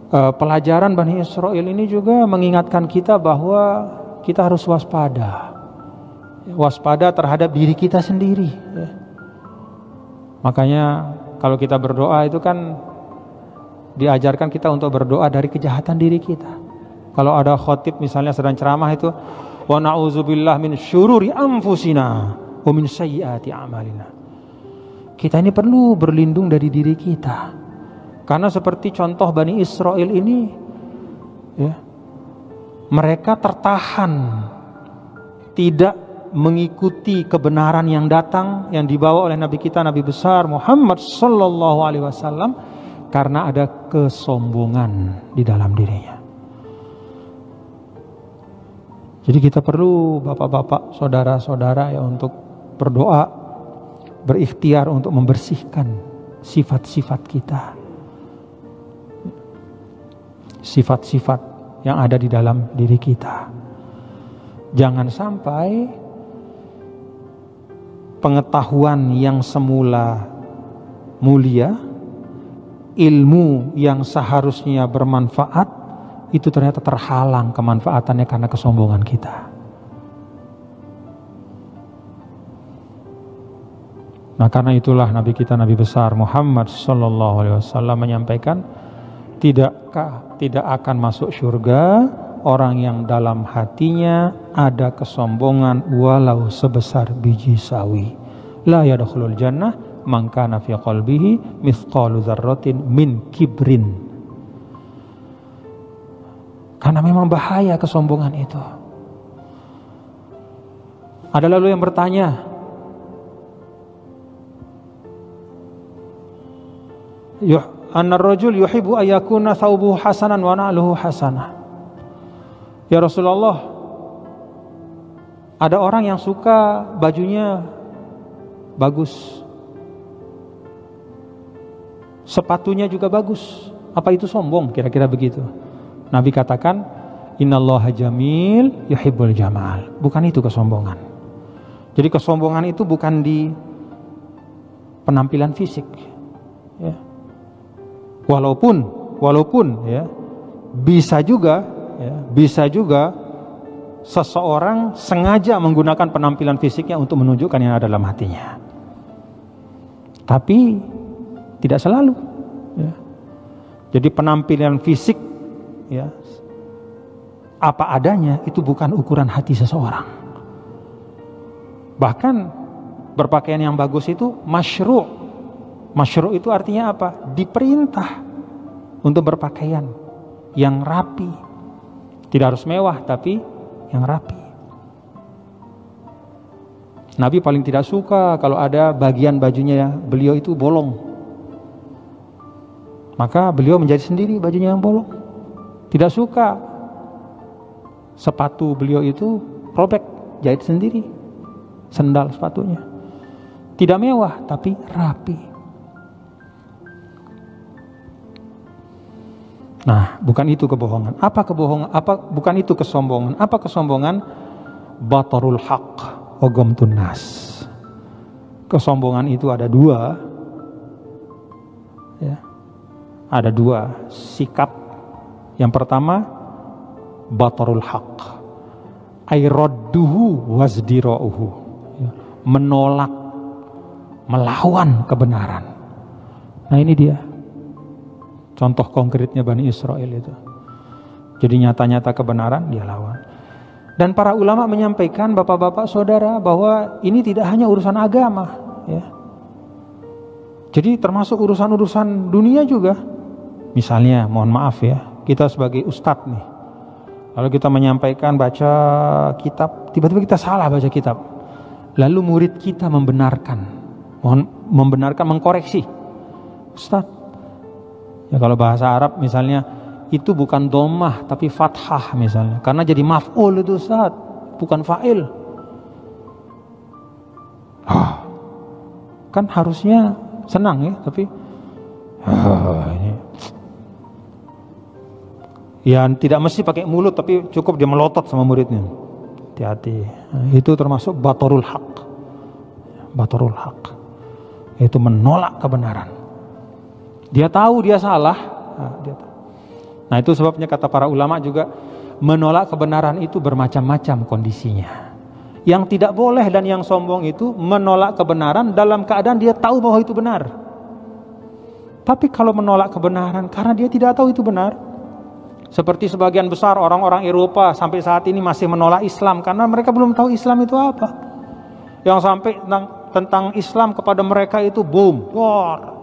Pelajaran Bani Israel ini juga mengingatkan kita bahwa kita harus waspada. Waspada terhadap diri kita sendiri. Ya. Makanya kalau kita berdoa itu kan diajarkan kita untuk berdoa dari kejahatan diri kita. Kalau ada khotib misalnya sedang ceramah itu, wa na'udzubillah min syururi anfusina wa min sayyiati a'malina. Kita ini perlu berlindung dari diri kita. Karena seperti contoh Bani Israel ini, ya, mereka tertahan, tidak mengikuti kebenaran yang datang, yang dibawa oleh Nabi kita, Nabi besar Muhammad Sallallahu Alaihi Wasallam, karena ada kesombongan di dalam dirinya. Jadi kita perlu bapak-bapak, saudara-saudara ya untuk berdoa, berikhtiar untuk membersihkan sifat-sifat kita. Sifat-sifat yang ada di dalam diri kita. Jangan sampai pengetahuan yang semula mulia, ilmu yang seharusnya bermanfaat, itu ternyata terhalang kemanfaatannya karena kesombongan kita. Nah, karena itulah Nabi kita, Nabi besar Muhammad Sallallahu Alaihi Wasallam menyampaikan, tidak akan masuk surga orang yang dalam hatinya ada kesombongan walau sebesar biji sawi. La yadkhulul jannah man kana fi qalbihi mithqalu dzarratin min kibrin. Karena memang bahaya kesombongan itu. Ada lalu yang bertanya, anna rajul yuhibbu ayakuna thawbuhu hasanan wa na'luhu hasanah. Ya Rasulullah, ada orang yang suka bajunya bagus, sepatunya juga bagus. Apa itu sombong? Kira-kira begitu. Nabi katakan, innallaha jamil yuhibbul jamal. Bukan itu kesombongan. Jadi kesombongan itu bukan di penampilan fisik, ya. Walaupun ya, bisa juga seseorang sengaja menggunakan penampilan fisiknya untuk menunjukkan yang ada dalam hatinya. Tapi tidak selalu, ya. Jadi penampilan fisik, ya, apa adanya itu bukan ukuran hati seseorang. Bahkan berpakaian yang bagus itu masyru'. Masyru' itu artinya apa? Diperintah untuk berpakaian yang rapi. Tidak harus mewah, tapi yang rapi. Nabi paling tidak suka kalau ada bagian bajunya beliau itu bolong. Maka beliau menjahit sendiri bajunya yang bolong. Tidak suka sepatu beliau itu robek, jahit sendiri sendal sepatunya. Tidak mewah, tapi rapi. Nah, bukan itu kebohongan. Apa kebohongan? Bukan itu kesombongan. Apa kesombongan? Batarul haq wa ghamtun nas. Kesombongan itu ada dua, ya. Ada dua sikap. Yang pertama, batarul haq, ay radduhu wazdira'uhu, ya. Menolak, melawan kebenaran. Nah, ini dia contoh konkretnya Bani Israel itu. Jadi nyata-nyata kebenaran dia lawan. Dan para ulama menyampaikan, bapak-bapak saudara, bahwa ini tidak hanya urusan agama, ya. Jadi termasuk urusan-urusan dunia juga. Misalnya, mohon maaf ya, kita sebagai ustadz nih, lalu kita menyampaikan baca kitab, tiba-tiba kita salah baca kitab. Lalu murid kita mengkoreksi. Ustadz, ya kalau bahasa Arab misalnya itu bukan dhammah tapi fathah misalnya, karena jadi maf'ul itu Ustaz, bukan fa'il. Kan harusnya senang ya, tapi ini ya tidak mesti pakai mulut, tapi cukup dia melotot sama muridnya. Hati-hati. Nah, itu termasuk batarul haq. Batarul haq. Itu menolak kebenaran. Dia tahu dia salah. Nah, Nah itu sebabnya kata para ulama juga, menolak kebenaran itu bermacam-macam kondisinya. Yang tidak boleh dan yang sombong itu menolak kebenaran dalam keadaan dia tahu bahwa itu benar. Tapi kalau menolak kebenaran karena dia tidak tahu itu benar, seperti sebagian besar orang-orang Eropa sampai saat ini masih menolak Islam karena mereka belum tahu Islam itu apa. Yang sampai tentang Islam kepada mereka itu bom, war.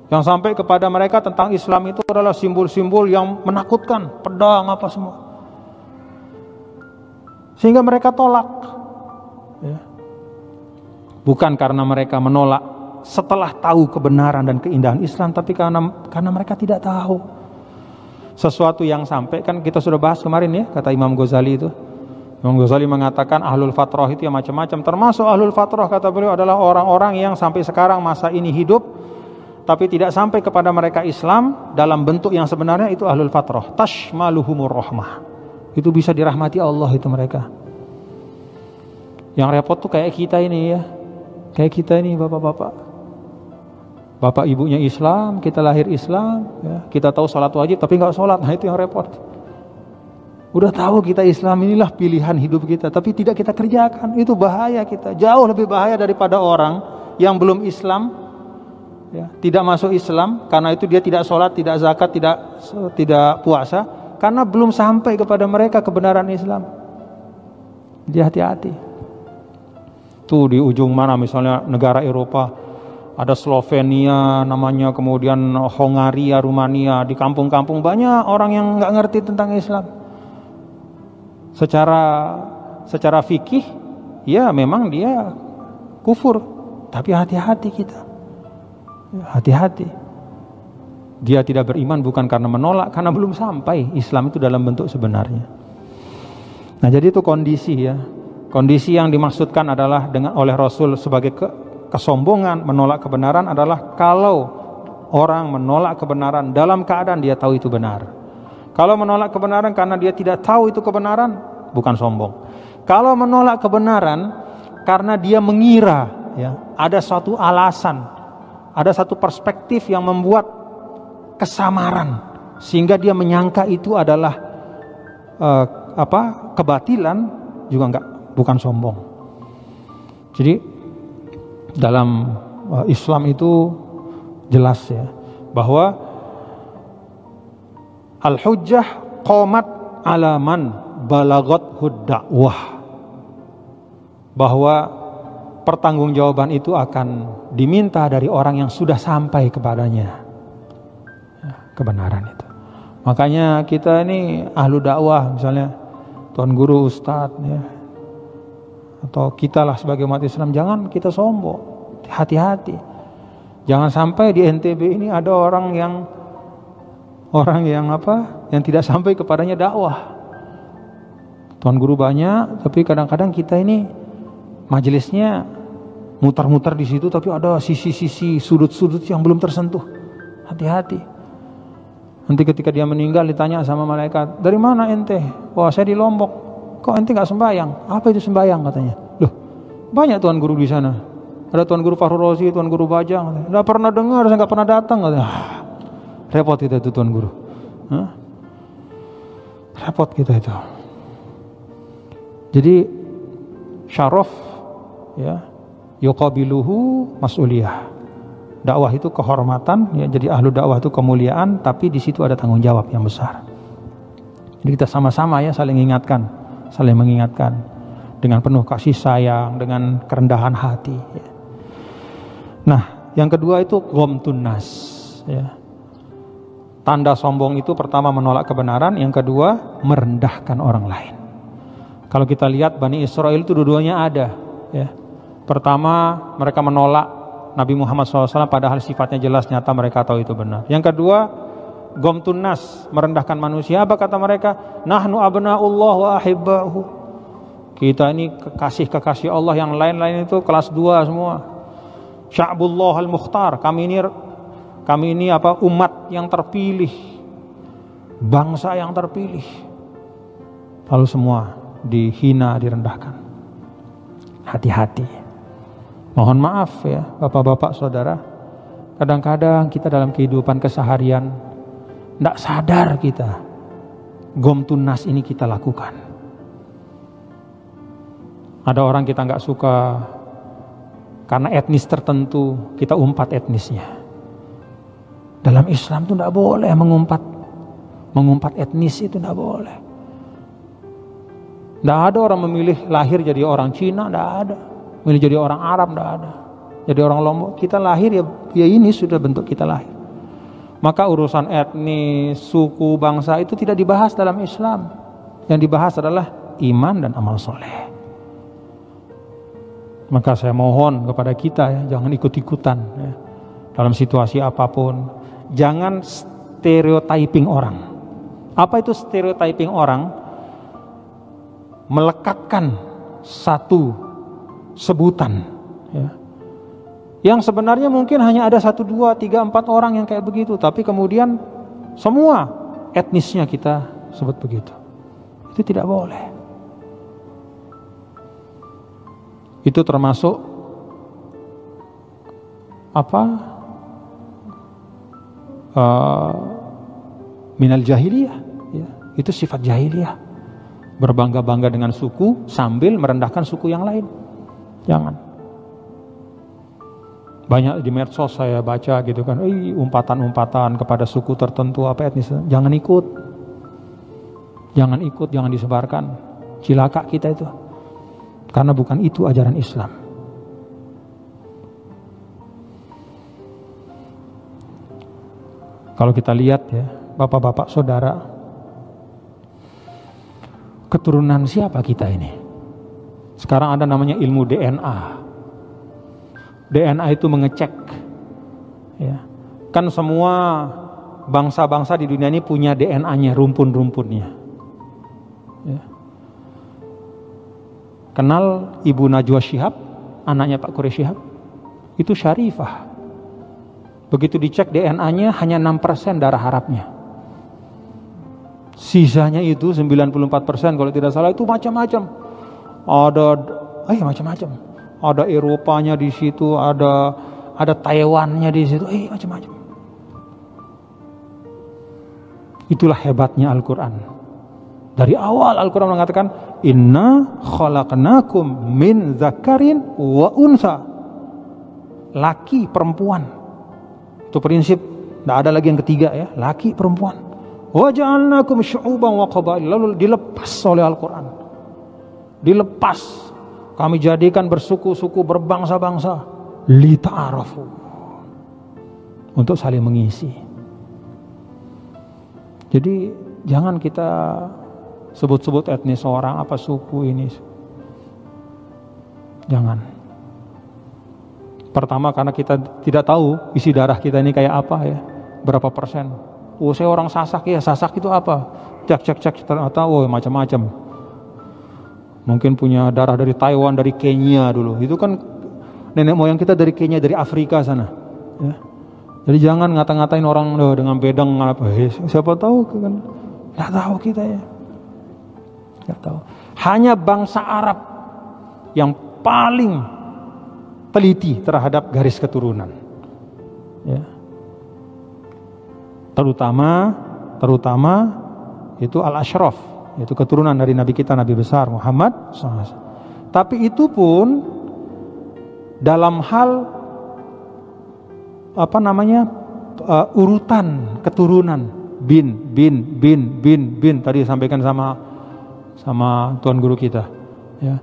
Yang sampai kepada mereka tentang Islam itu adalah simbol-simbol yang menakutkan, pedang apa semua. Sehingga mereka tolak. Ya. Bukan karena mereka menolak setelah tahu kebenaran dan keindahan Islam, tapi karena mereka tidak tahu. Sesuatu yang sampai, kan kita sudah bahas kemarin ya, kata Imam Ghazali itu. Imam Ghazali mengatakan ahlul fatrah itu yang macam-macam. Termasuk ahlul fatrah, kata beliau, adalah orang-orang yang sampai sekarang masa ini hidup tapi tidak sampai kepada mereka Islam dalam bentuk yang sebenarnya, itu ahlul fatrah. Tashmaluhumur rahmah. Itu bisa dirahmati Allah itu mereka. Yang repot tuh kayak kita ini ya. Kayak kita ini bapak-bapak. Bapak ibunya Islam, kita lahir Islam, ya. Kita tahu sholat wajib tapi nggak sholat. Nah itu yang repot. Udah tahu kita Islam, inilah pilihan hidup kita, tapi tidak kita kerjakan. Itu bahaya kita. Jauh lebih bahaya daripada orang yang belum Islam, ya, tidak masuk Islam, karena itu dia tidak sholat, tidak zakat, tidak puasa, karena belum sampai kepada mereka kebenaran Islam. Jadi hati-hati. Tuh di ujung mana misalnya negara Eropa, ada Slovenia namanya, kemudian Hongaria, Rumania, di kampung-kampung banyak orang yang nggak ngerti tentang Islam. Secara fikih, ya memang dia kufur, tapi hati-hati kita. Hati-hati. Dia tidak beriman bukan karena menolak, karena belum sampai Islam itu dalam bentuk sebenarnya. Nah jadi itu kondisi ya. Kondisi yang dimaksudkan adalah oleh Rasul sebagai kesombongan, menolak kebenaran adalah kalau orang menolak kebenaran dalam keadaan dia tahu itu benar. Kalau menolak kebenaran karena dia tidak tahu itu kebenaran, bukan sombong. Kalau menolak kebenaran karena dia mengira ya, ada suatu alasan, ada satu perspektif yang membuat kesamaran sehingga dia menyangka itu adalah kebatilan, juga bukan sombong. Jadi dalam Islam itu jelas ya bahwa al-hujjah qamat ala man balaghut dakwah, bahwa pertanggungjawaban itu akan diminta dari orang yang sudah sampai kepadanya kebenaran itu. Makanya kita ini ahlu dakwah, misalnya tuan guru, ustadz ya, atau kita lah sebagai umat Islam, jangan kita sombong. Hati-hati. Jangan sampai di NTB ini ada orang yang tidak sampai kepadanya dakwah. Tuan guru banyak, tapi kadang-kadang kita ini majelisnya mutar-mutar di situ, tapi ada sisi-sisi, sudut-sudut yang belum tersentuh. Hati-hati. Nanti ketika dia meninggal ditanya sama malaikat, dari mana ente? Wah, saya di Lombok. Kok ente nggak sembahyang? Apa itu sembahyang katanya? Loh, banyak tuan guru di sana. Ada tuan guru Fahru Rozi, tuan guru Bajang. Nggak pernah dengar, saya nggak pernah datang katanya. Repot kita itu tuan guru. Repot kita itu. Jadi syaraf ya, yuqabiluhu mas'uliyah. Dakwah itu kehormatan ya, jadi ahlu dakwah itu kemuliaan, tapi di situ ada tanggung jawab yang besar. Jadi kita sama-sama ya saling mengingatkan dengan penuh kasih sayang, dengan kerendahan hati ya. Nah, yang kedua itu ghamtun nas ya. Tanda sombong itu pertama menolak kebenaran, yang kedua merendahkan orang lain. Kalau kita lihat Bani Israel itu dua-duanya ada ya. Pertama mereka menolak Nabi Muhammad SAW padahal sifatnya jelas nyata mereka tahu itu benar. Yang kedua ghamtun nas, merendahkan manusia. Apa kata mereka? Nahnu abna'ullah wa ahibba'uhu. Kita ini kekasih Allah, yang lain-lain itu kelas 2 semua. Sya'bullah al-mukhtar, kami ini umat yang terpilih, bangsa yang terpilih. Lalu semua dihina, direndahkan. Hati-hati. Mohon maaf ya Bapak-bapak saudara, kadang-kadang kita dalam kehidupan keseharian Tidak sadar kita. Gomtunas ini kita lakukan. Ada orang kita nggak suka karena etnis tertentu, kita umpat etnisnya. Dalam Islam itu tidak boleh mengumpat etnis, itu tidak boleh. Tidak ada orang memilih lahir jadi orang Cina, tidak ada. Memilih jadi orang Arab, tidak ada. Jadi orang Lombok, kita lahir ya ini sudah bentuk kita lahir. Maka urusan etnis, suku, bangsa itu tidak dibahas dalam Islam. Yang dibahas adalah iman dan amal soleh. Maka saya mohon kepada kita ya, jangan ikut-ikutan ya, dalam situasi apapun. Jangan stereotyping orang. Apa itu stereotyping orang? Melekatkan satu sebutan ya, yang sebenarnya mungkin hanya ada 1, 2, 3, 4 orang yang kayak begitu, tapi kemudian semua etnisnya kita sebut begitu. Itu tidak boleh. Itu termasuk minal jahiliyah ya. Itu sifat jahiliyah, berbangga-bangga dengan suku sambil merendahkan suku yang lain. Jangan. Banyak di medsos saya baca gitu kan, umpatan-umpatan kepada suku tertentu apa etnis. Jangan ikut. Jangan ikut, jangan disebarkan. Cilaka kita itu. Karena bukan itu ajaran Islam. Kalau kita lihat ya, bapak-bapak saudara, keturunan siapa kita ini? Sekarang ada namanya ilmu DNA. DNA itu mengecek ya. Kan semua bangsa-bangsa di dunia ini punya DNA-nya, rumpun-rumpunnya ya. Kenal Ibu Najwa Shihab, anaknya Pak Quraish Shihab? Itu syarifah. Begitu dicek DNA-nya hanya 6% darah Arabnya. Sisanya itu 94% kalau tidak salah, itu macam-macam. Ada macam-macam. Ada Eropanya di situ, ada Taiwannya di situ, macam-macam. Itulah hebatnya Al-Quran. Dari awal Al-Quran mengatakan, Inna khalaqnakum min zakarin wa unsa. Laki perempuan. Itu prinsip, tidak ada lagi yang ketiga ya, laki perempuan. Wa ja'alnakum syu'uban wa qabail. Lalu dilepas oleh Al-Quran. Dilepas. Kami jadikan bersuku-suku, berbangsa-bangsa, lita'arafu, untuk saling mengisi. Jadi jangan kita sebut-sebut etnis orang, apa suku ini. Jangan. Pertama karena kita tidak tahu isi darah kita ini kayak apa ya, berapa persen. Saya orang Sasak ya, Sasak itu apa? Cek ternyata macam-macam. Mungkin punya darah dari Taiwan, dari Kenya dulu. Itu kan nenek moyang kita dari Kenya, dari Afrika sana. Ya. Jadi jangan ngata-ngatain orang dengan bedang apa. Siapa tahu kan? Nggak tahu kita ya. Nggak tahu. Hanya bangsa Arab yang paling teliti terhadap garis keturunan. Ya. Terutama itu Al-Ashraf. Itu keturunan dari Nabi kita, Nabi besar Muhammad SAW. Tapi itu pun dalam hal urutan keturunan bin tadi disampaikan sama tuan guru kita ya.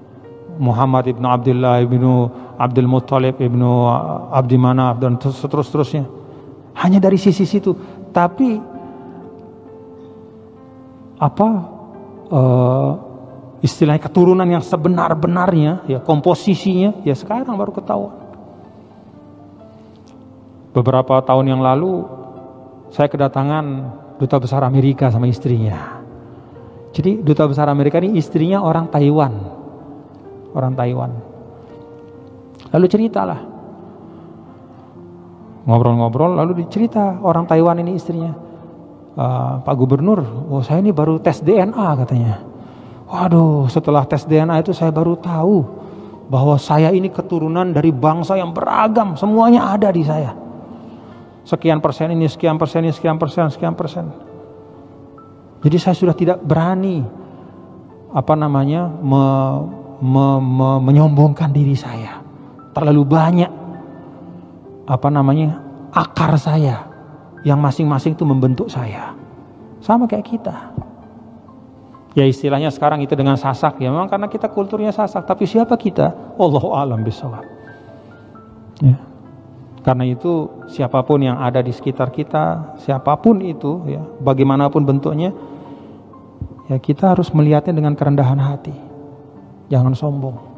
Muhammad ibnu Abdullah ibnu Abdul Muttalib ibnu Abdi Manaf dan seterusnya. Hanya dari sisi situ. Tapi istilahnya keturunan yang sebenar-benarnya ya, komposisinya ya sekarang baru ketahuan. Beberapa tahun yang lalu saya kedatangan duta besar Amerika sama istrinya. Jadi duta besar Amerika ini istrinya orang Taiwan. Lalu ceritalah, ngobrol-ngobrol, lalu dicerita orang Taiwan ini istrinya, Pak Gubernur, saya ini baru tes DNA katanya. Waduh, setelah tes DNA itu saya baru tahu bahwa saya ini keturunan dari bangsa yang beragam, semuanya ada di saya. sekian persen ini, sekian persen ini, sekian persen, sekian persen. Jadi saya sudah tidak berani menyombongkan diri saya. Terlalu banyak akar saya yang masing-masing itu membentuk saya. Sama kayak kita. Ya istilahnya sekarang itu dengan sasak ya, memang karena kita kulturnya sasak, tapi siapa kita? Allahu a'lam bishawab. Ya. Karena itu siapapun yang ada di sekitar kita, siapapun itu ya, bagaimanapun bentuknya, ya kita harus melihatnya dengan kerendahan hati. Jangan sombong.